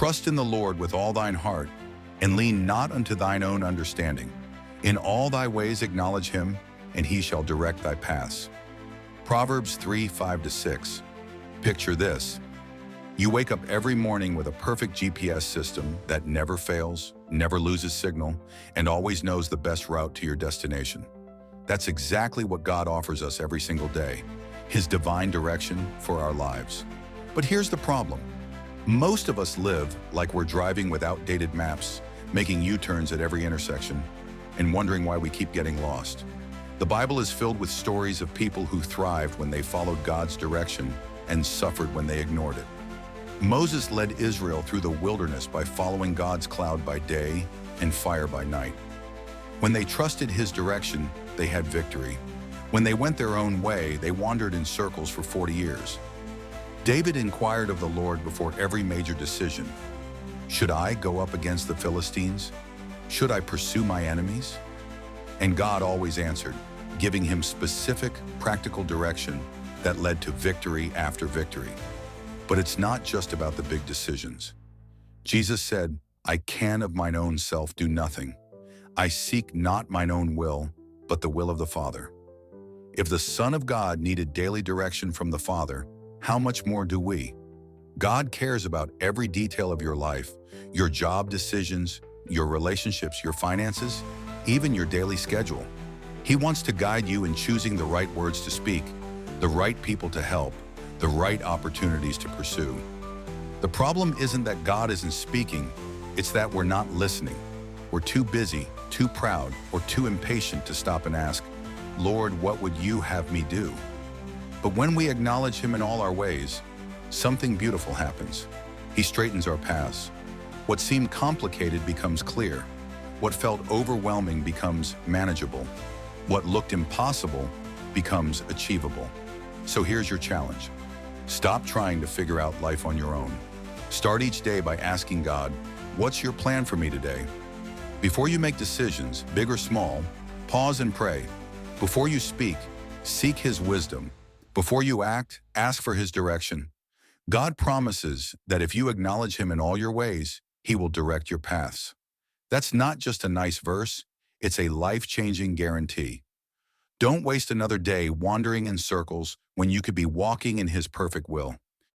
Trust in the Lord with all thine heart, and lean not unto thine own understanding. In all thy ways acknowledge him, and he shall direct thy paths. Proverbs 3:5-6. Picture this. You wake up every morning with a perfect GPS system that never fails, never loses signal, and always knows the best route to your destination. That's exactly what God offers us every single day, his divine direction for our lives. But here's the problem. Most of us live like we're driving with outdated maps, making U-turns at every intersection, and wondering why we keep getting lost. The Bible is filled with stories of people who thrived when they followed God's direction and suffered when they ignored it. Moses led Israel through the wilderness by following God's cloud by day and fire by night. When they trusted his direction, they had victory. When they went their own way, they wandered in circles for 40 years. David inquired of the Lord before every major decision. Should I go up against the Philistines? Should I pursue my enemies? And God always answered, giving him specific, practical direction that led to victory after victory. But it's not just about the big decisions. Jesus said, I can of mine own self do nothing. I seek not mine own will, but the will of the Father. If the Son of God needed daily direction from the Father, how much more do we? God cares about every detail of your life, your job decisions, your relationships, your finances, even your daily schedule. He wants to guide you in choosing the right words to speak, the right people to help, the right opportunities to pursue. The problem isn't that God isn't speaking, it's that we're not listening. We're too busy, too proud, or too impatient to stop and ask, Lord, what would you have me do? But when we acknowledge him in all our ways, something beautiful happens. He straightens our paths. What seemed complicated becomes clear. What felt overwhelming becomes manageable. What looked impossible becomes achievable. So here's your challenge. Stop trying to figure out life on your own. Start each day by asking God, what's your plan for me today? Before you make decisions, big or small, pause and pray. Before you speak, seek his wisdom. Before you act, ask for his direction. God promises that if you acknowledge him in all your ways, he will direct your paths. That's not just a nice verse, it's a life-changing guarantee. Don't waste another day wandering in circles when you could be walking in his perfect will.